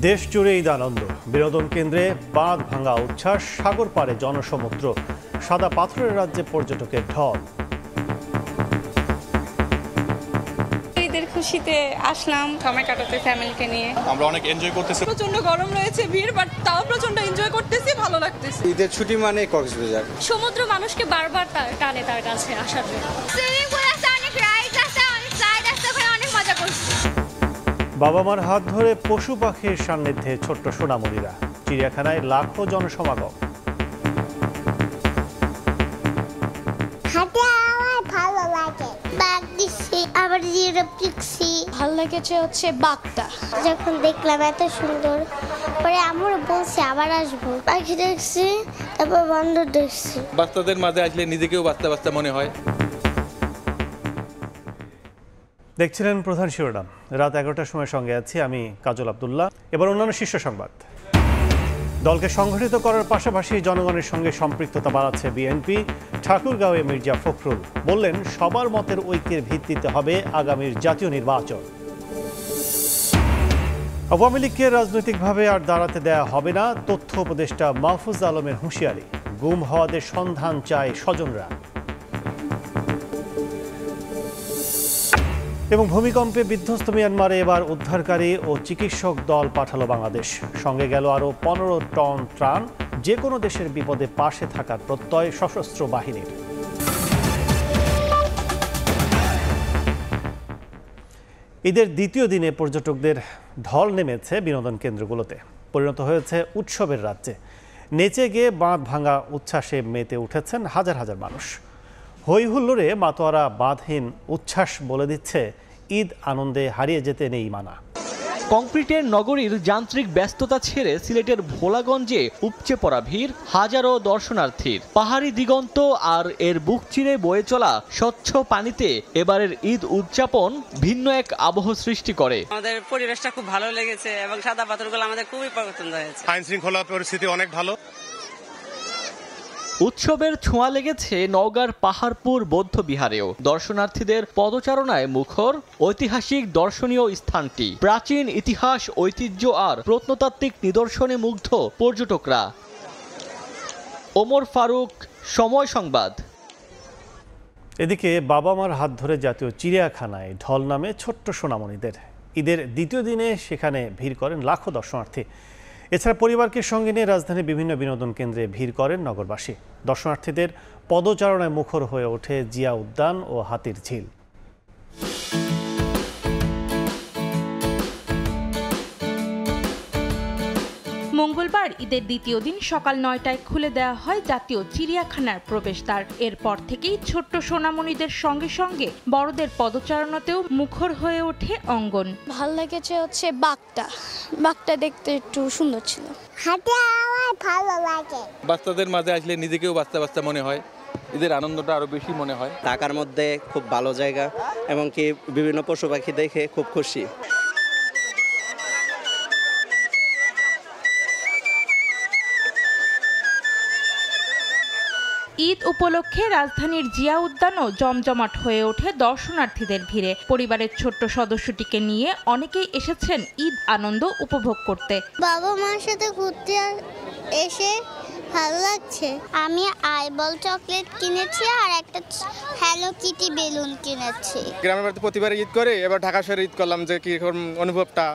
দেশ জুড়ে ঈদ আনন্দ, বিনোদন কেন্দ্রে বাঁধ ভাঙা উচ্ছ্বাস, সাগর পাড়ে জনসমুদ্র, সাদা পাথরের রাজ্যে পর্যটকের ঢল। ঈদের খুশিতে আসলাম সময় কাটাতে ফ্যামিলিকে নিয়ে। আমরা অনেক এনজয় করতেছি। প্রচন্ড গরম রয়েছে, ভিড়, বাট তাও প্রচন্ড এনজয় করতেছি, ভালো লাগতেছে। ঈদের ছুটি মানে কক্সবাজার। সমুদ্র মানুষকে বারবার টানে তার কাছে আসার জন্য। বাবা মার হাত ধরে পশু পাখির সান্নিধ্যে ছোট্ট সোনামণিরা, চিড়িয়াখানায় লাখো জনসমাগম। ভালো লাগে, বাঘ দিচ্ছি, আবার জিরাফ দেখছি। ভালো লেগেছে হচ্ছে বাঘটা, যখন দেখলাম এত সুন্দর, পরে আমরা বলছি আবার আসবো। পাখি দেখছি, তারপর বান্দর দেখছি। বাচ্চাদের মাঝে আসলে নিজেকেও বাচ্চা বাচ্চা মনে হয়। দেখছিলেন প্রধান শিরোনাম। রাত 11টার সময় সঙ্গে আছি আমি কাজল আব্দুল্লাহ। এবার অন্যান্য শীর্ষ সংবাদ। দলকে সংগঠিত করার পাশাপাশি জনগণের সঙ্গে সম্পৃক্ততা বাড়াচ্ছে বিএনপি। ঠাকুরগাঁওয়ে মির্জা ফখরুল বললেন, সবার মতের ঐক্যের ভিত্তিতে হবে আগামীর জাতীয় নির্বাচন। আওয়ামী লীগকে রাজনৈতিকভাবে আর দাঁড়াতে দেয়া হবে না, তথ্য উপদেষ্টা মাহফুজ আলমের হুঁশিয়ারি। গুম হওয়াদের সন্ধান চায় স্বজনরা। এবং ভূমিকম্পে বিধ্বস্ত মিয়ানমারে এবার উদ্ধারকারী ও চিকিৎসক দল পাঠালো বাংলাদেশ। সঙ্গে গেল আরও 15 টন ত্রাণ। যে কোনো দেশের বিপদে পাশে থাকার প্রত্যয় সশস্ত্র বাহিনীর। ঈদের দ্বিতীয় দিনে পর্যটকদের ঢল নেমেছে বিনোদন কেন্দ্রগুলোতে, পরিণত হয়েছে উৎসবের রাজ্যে। নেচে গিয়ে বাঁধ ভাঙা উচ্ছ্বাসে মেতে উঠেছেন হাজার হাজার মানুষ। হই হুল্লোড়ে মাতোয়ারা বাঁধহীন উচ্ছ্বাস বলে দিচ্ছে, ঈদ আনন্দে হারিয়ে যেতে নেই মানা। কংক্রিটের নগরীর যান্ত্রিক ব্যস্ততা ছেড়ে সিলেটের ভোলাগঞ্জে উপচে পড়া ভিড়, হাজারো দর্শনার্থীর। পাহাড়ি দিগন্ত আর এর বুক চিরে বয়ে চলা স্বচ্ছ পানিতে এবারের ঈদ উদযাপন ভিন্ন এক আবহ সৃষ্টি করে। আমাদের পরিবেশটা খুব ভালো লেগেছে এবং সাদা পাথরগুলো আমাদের খুবই পছন্দ হয়েছে। আইন শৃঙ্খলা পরিস্থিতি অনেক ভালো। উৎসবের ছোঁয়া লেগেছে নওগাঁর পাহাড়পুর বৌদ্ধ বিহারেও। দর্শনার্থীদের পদচারণায় মুখর ঐতিহাসিক দর্শনীয় স্থানটি। প্রাচীন ইতিহাস, ঐতিহ্য আর প্রত্নতাত্ত্বিক নিদর্শনে মুগ্ধ পর্যটকরা। ওমর ফারুক, সময় সংবাদ। এদিকে বাবা মার হাত ধরে জাতীয় চিড়িয়াখানায় ঢল নামে ছোট্ট সোনামণিদের। ঈদের দ্বিতীয় দিনে সেখানে ভিড় করেন লাখো দর্শনার্থী। এছাড়া পরিবারকে সঙ্গে নিয়ে রাজধানীর বিভিন্ন বিনোদন কেন্দ্রে ভিড় করেন নগরবাসী। দর্শনার্থীদের পদচারণায় মুখর হয়ে ওঠে জিয়া উদ্যান ও হাতির ঝিল। মঙ্গলবার ঈদের দ্বিতীয় দিন সকাল 9টায় খুলে দেওয়া হয় জাতীয় চিড়িয়াখানার প্রবেশদ্বার। এরপর থেকেই ছোট্ট সোনামণিদের সঙ্গে সঙ্গে বড়দের পদচারণাতেও মুখর হয়ে ওঠে অঙ্গন। ভালো লেগেছে হচ্ছে বাঘটা দেখতে একটু সুন্দর ছিল। হাতে আমার ভালো লাগে। বাচ্চাদের মাঝে আসলে নিজেকেও বাচ্চা বাচ্চা মনে হয়। ঈদের আনন্দটা আরো বেশি মনে হয়। ঢাকার মধ্যে খুব ভালো জায়গা এবং কি বিভিন্ন পশু পাখি দেখে খুব খুশি। ঈদ উপলক্ষে রাজধানীর জিয়া উদ্যানও জমজমাট হয়ে ওঠে দর্শনার্থীদের ভিড়ে। পরিবারের ছোট্ট সদস্যটিকে নিয়ে অনেকেই এসেছেন ঈদ আনন্দ উপভোগ করতে। বাবা মার সাথে ঘুরতে এসে ভালো লাগছে। আমি আইবল চকলেট কিনেছি আর একটা হ্যালো কিটি বেলুন কিনেছি। গ্রামের বাড়িতে প্রতিবার ঈদ করে, এবার ঢাকা শহরে ঈদ করলাম, যে কি অনুভবটা।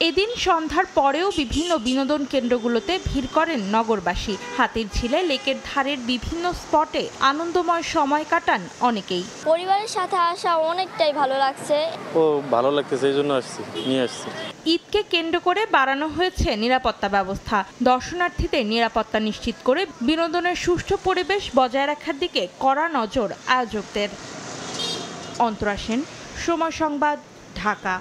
এদিন সন্ধ্যার পরেও বিভিন্ন বিনোদন কেন্দ্রগুলোতে ভিড় করেন নগরবাসী। হাতির ঝিলে লেকের ধারের বিভিন্ন স্পটে আনন্দময় সময় কাটান অনেকেই। পরিবারের সাথে আসা অনেকটাই ভালো লাগছে। ভালো লাগতেছে, এই জন্য নিয়ে আসছি। ঈদকে কেন্দ্র করে বাড়ানো হয়েছে নিরাপত্তা ব্যবস্থা। দর্শনার্থীদের নিরাপত্তা নিশ্চিত করে বিনোদনের সুষ্ঠু পরিবেশ বজায় রাখার দিকে কড়া নজর আয়োজকদের। অন্তরা সেন, সময় সংবাদ, ঢাকা।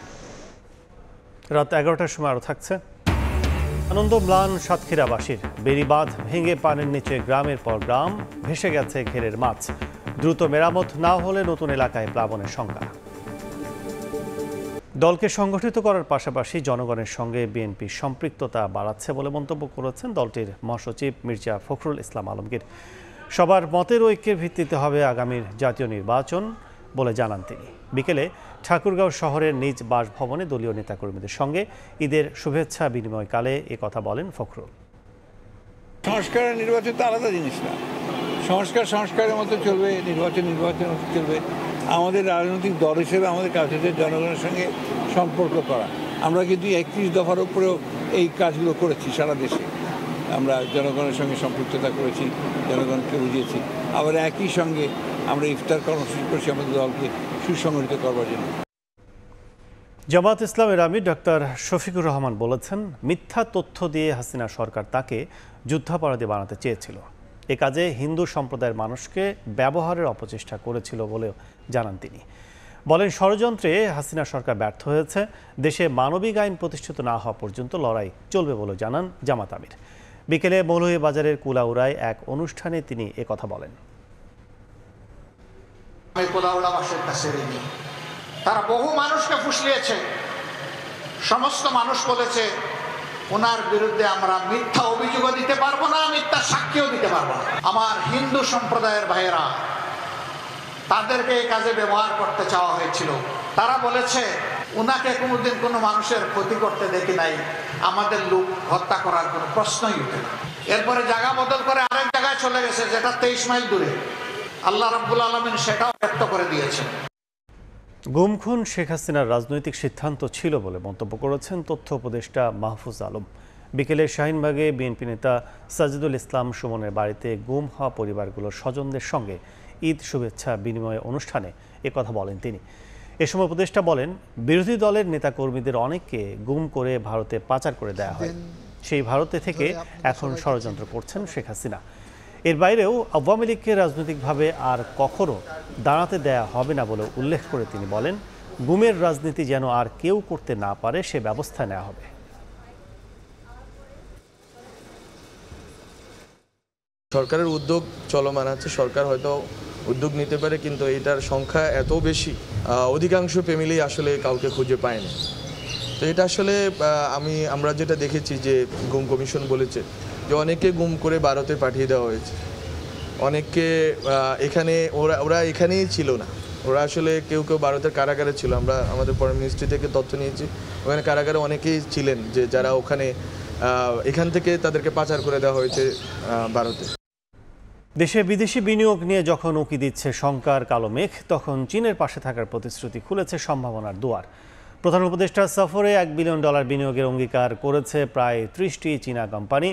রাত 11টার সময় আরও থাকছে। আনন্দ ম্লান সাতক্ষীরাবাসীর। বেড়িবাঁধ ভেঙে পানির নিচে গ্রামের পর গ্রাম, ভেসে গেছে ঘেরের মাছ। দ্রুত মেরামত না হলে নতুন এলাকায় প্লাবনের শঙ্কা। দলকে সংগঠিত করার পাশাপাশি জনগণের সঙ্গে বিএনপির সম্পৃক্ততা বাড়াচ্ছে বলে মন্তব্য করেছেন দলটির মহাসচিব মির্জা ফখরুল ইসলাম আলমগীর। সবার মতের ঐক্যের ভিত্তিতে হবে আগামীর জাতীয় নির্বাচন। বলে জানান তিনি। বিকেলে ঠাকুরগাঁও শহরের নিজ বাসভবনে দলীয় নেতাকর্মীদের সঙ্গে ঈদের শুভেচ্ছা বিনিময়কালে কথা বলেন ফখরুল। সংস্কার আর নির্বাচন তো আলাদা জিনিস না। সংস্কারের মতো চলবে, নির্বাচনের মতো চলবে। আমাদের রাজনৈতিক দল হিসেবে আমাদের কাজ হচ্ছে জনগণের সঙ্গে সম্পর্ক করা। আমরা কিন্তু 31 দফার উপরেও এই কাজগুলো করেছি সারা দেশে। আমরা জনগণের সঙ্গে সম্পৃক্ততা করেছি, জনগণকে বুঝিয়েছি। আবার একই সঙ্গে আমরা ইফতার কর্মসূচি করেছি আমাদের দলকে সুসংগঠিত করবার জন্য। জামাত ইসলামের আমির ডক্টর শফিকুর রহমান বলেছেন, মিথ্যা তথ্য দিয়ে হাসিনা সরকার তাকে যুদ্ধাপরাধী বানাতে চেয়েছিল। এ কাজে হিন্দু সম্প্রদায়ের মানুষকে ব্যবহারের অপচেষ্টা করেছিল বলেও জানান তিনি। বলেন, ষড়যন্ত্রে হাসিনা সরকার ব্যর্থ হয়েছে। দেশে মানবিক আইন প্রতিষ্ঠিত না হওয়া পর্যন্ত লড়াই চলবে বলে জানান জামাত আমির। বিকেলে মৌলভীবাজারের কুলাউড়ায় এক অনুষ্ঠানে তিনি একথা বলেন। তারা বহু মানুষকে ফুসলিয়েছে। সমস্ত মানুষ বলেছে ওনার বিরুদ্ধে আমরা মিথ্যা অভিযোগও দিতে পারবো না, মিথ্যা সাক্ষীও দিতে পারবো না। আমার হিন্দু সম্প্রদায়ের ভাইয়েরা, তাদেরকে এই কাজে ব্যবহার করতে চাওয়া হয়েছিল। তারা বলেছে ওনাকে কোনোদিন কোনো মানুষের ক্ষতি করতে দেখি নাই, আমাদের লোক হত্যা করার কোনো প্রশ্নই উঠে না। এরপরে জায়গা বদল করে আরেক জায়গায় চলে গেছে, যেটা 23 মাইল দূরে। আল্লাহ রাব্বুল আলামিন সেটাও ব্যক্ত করে দিয়েছেন। গুম খুন শেখ হাসিনার রাজনৈতিক সিদ্ধান্ত ছিল বলে মন্তব্য করেছেন তথ্য উপদেষ্টা মাহফুজ আলম। বিকেলে শাহিনবাগে বিএনপি নেতা সাজিদুল ইসলাম সুমনের বাড়িতে গুম হওয়া পরিবারগুলোর স্বজনদের সঙ্গে ঈদ শুভেচ্ছা বিনিময় অনুষ্ঠানে একথা বলেন তিনি। এ সময় উপদেষ্টা বলেন, বিরোধী দলের নেতাকর্মীদের অনেককে গুম করে ভারতে পাচার করে দেওয়া হয়। সেই ভারতে থেকে এখন ষড়যন্ত্র করছেন শেখ হাসিনা। এর বাইরেও আওয়ামী লীগকে রাজনৈতিকভাবে আর কখনো দাঁড়াতে দেয়া হবে না বলে উল্লেখ করে তিনি বলেন, গুমের রাজনীতি যেন আর কেউ করতে না পারে সে ব্যবস্থা নেওয়া হবে। সরকারের উদ্যোগ চলমান আছে, সরকার হয়তো উদ্যোগ নিতে পারে, কিন্তু এটার সংখ্যা এত বেশি, অধিকাংশ ফ্যামিলি আসলে কাউকে খুঁজে পায় না। তো এটা আসলে আমরা যেটা দেখেছি যে গুম কমিশন বলেছে যে অনেকে গুম করে ভারতে পাঠিয়ে দেওয়া হয়েছে। অনেককে এখানে ওরা এখানেই ছিল না, ওরা আসলে কেউ কেউ ভারতের কারাগারে ছিল। আমরা আমাদের ফরেন মিনিস্ট্রি থেকে তথ্য নিয়েছি, ওখানে কারাগারে অনেকেই ছিলেন যে যারা ওখানে এখান থেকে তাদেরকে পাচার করে দেওয়া হয়েছে ভারতে। দেশে বিদেশি বিনিয়োগ নিয়ে যখন উঁকি দিচ্ছে শঙ্কার কালো মেঘ, তখন চীনের পাশে থাকার প্রতিশ্রুতি খুলেছে সম্ভাবনার দুয়ার। প্রধান উপদেষ্টার সফরে $1 বিলিয়ন বিনিয়োগের অঙ্গীকার করেছে প্রায় 30টি চীনা কোম্পানি।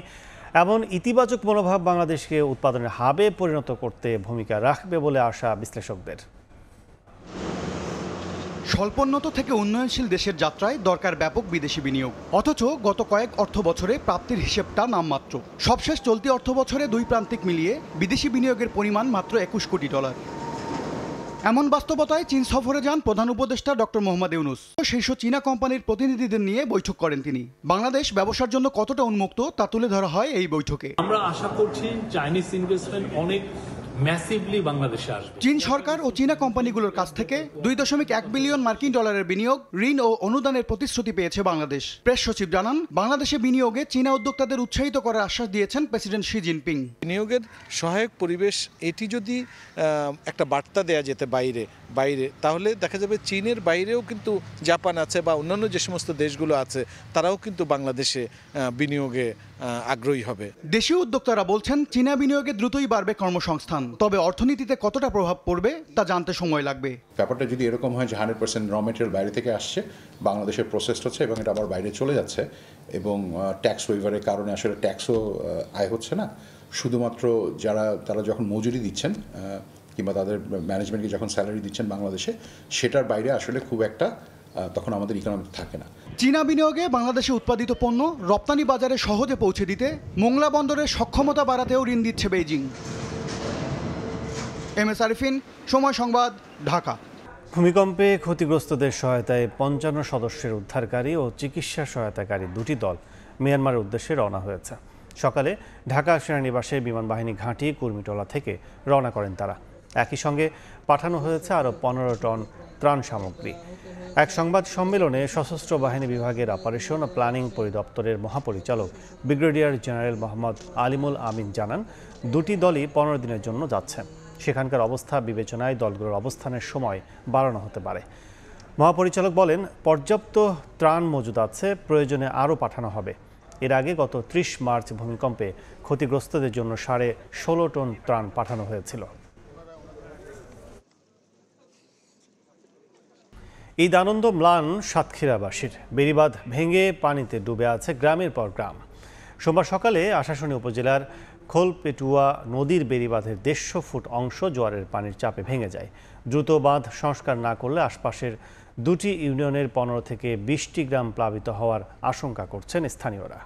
এমন ইতিবাচক মনোভাব বাংলাদেশকে উৎপাদনের হাবে পরিণত করতে ভূমিকা রাখবে বলে আশা বিশ্লেষকদের। স্বল্পোন্নত থেকে উন্নয়নশীল দেশের যাত্রায় দরকার ব্যাপক বিদেশি বিনিয়োগ, অথচ গত কয়েক অর্থ বছরে প্রাপ্তির হিসেবটা নামমাত্র। সবশেষ চলতি অর্থ বছরে দুই প্রান্তিক মিলিয়ে বিদেশি বিনিয়োগের পরিমাণ মাত্র $21 কোটি। এমন বাস্তবতায় চীন সফরে যান প্রধান উপদেষ্টা ডক্টর মোহাম্মদ ইউনুস। শীর্ষ চীনা কোম্পানির প্রতিনিধিদের নিয়ে বৈঠক করেন তিনি। বাংলাদেশ ব্যবসার জন্য কতটা উন্মুক্ত তা তুলে ধরা হয় এই বৈঠকে। আমরা আশা করছি চাইনিজ ইনভেস্টমেন্ট অনেক ম্যাসিভলি বাংলাদেশে আসবে। চীন সরকার ও চীনা কোম্পানিগুলোর কাছ থেকে $2.1 বিলিয়ন বিনিয়োগ, ঋণ ও অনুদানের প্রতিশ্রুতি পেয়েছে বাংলাদেশ। প্রেস সচিব জানান, বাংলাদেশে বিনিয়োগে চীনা উদ্যোক্তাদের উৎসাহিত করার আশ্বাস দিয়েছেন প্রেসিডেন্ট শি জিনপিং। বিনিয়োগের সহায়ক পরিবেশ এটি যদি একটা বার্তা দেয়া যেতে বাইরে তাহলে দেখা যাবে চীনের বাইরেও কিন্তু জাপান আছে বা অন্যান্য যে সমস্ত দেশগুলো আছে তারাও কিন্তু বাংলাদেশে বিনিয়োগে আগ্রহী হবে। দেশীয় উদ্যোক্তারা বলছেন, চীনা বিনিয়োগে দ্রুতই বাড়বে কর্মসংস্থান, তবে অর্থনীতিতে কতটা প্রভাব পড়বে তা জানতে সময় লাগবে। ব্যাপারটা যদি এরকম হয় যে 100% র মেটেরিয়াল বাইরে থেকে আসছে, বাংলাদেশের প্রসেস হচ্ছে এবং এটা আবার বাইরে চলে যাচ্ছে এবং ট্যাক্স ওয়েভারের কারণে আসলে ট্যাক্সও আয় হচ্ছে না, শুধুমাত্র তারা যখন মজুরি দিচ্ছেন কিংবা তাদের ম্যানেজমেন্টকে যখন স্যালারি দিচ্ছেন বাংলাদেশে, সেটার বাইরে আসলে খুব একটা তখন আমাদের ইকোনমি থাকে না। চীনা বিনিয়োগে বাংলাদেশে উৎপাদিত পণ্য রপ্তানি বাজারে সহজে পৌঁছে দিতে মোংলা বন্দরের সক্ষমতা বাড়াতেও ঋণ দিচ্ছে বেইজিং। MS আরিফিন, সময় সংবাদ, ঢাকা। ভূমিকম্পে ক্ষতিগ্রস্তদের সহায়তায় 55 সদস্যের উদ্ধারকারী ও চিকিৎসা সহায়তাকারী দুটি দল মিয়ানমারের উদ্দেশ্যে রওনা হয়েছে। সকালে ঢাকা সেনানিবাসে বিমানবাহিনী ঘাঁটি কুর্মিটোলা থেকে রওনা করেন তারা। একই সঙ্গে পাঠানো হয়েছে আরও 15 টন ত্রাণ সামগ্রী। এক সংবাদ সম্মেলনে সশস্ত্র বাহিনী বিভাগের অপারেশন ও প্ল্যানিং পরিদপ্তরের মহাপরিচালক ব্রিগেডিয়ার জেনারেল মোহাম্মদ আলিমুল আমিন জানান, দুটি দলই 15 দিনের জন্য যাচ্ছে। সেখানকার অবস্থা বিবেচনায় দলগুলোর অবস্থানের সময় বাড়ানো হতে পারে। মহাপরিচালক বলেন, পর্যাপ্ত ত্রাণ মজুদ আছে, প্রয়োজনে আরও পাঠানো হবে। এর আগে গত 30 মার্চ ভূমিকম্পে ক্ষতিগ্রস্তদের জন্য 16.5 টন ত্রাণ পাঠানো হয়েছিল। ঈদ আনন্দ ম্লান সাতক্ষীরাবাসীর। বেড়িবাঁধ ভেঙে পানিতে ডুবে আছে গ্রামের পর গ্রাম। সোমবার সকালে আশাশুনি উপজেলার খোলপেটুয়া নদীর বেড়িবাঁধের 150 ফুট অংশ জোয়ারের পানির চাপে ভেঙে যায়। দ্রুত বাঁধ সংস্কার না করলে আশপাশের 2টি ইউনিয়নের 15 থেকে 20টি গ্রাম প্লাবিত হওয়ার আশঙ্কা করছেন স্থানীয়রা।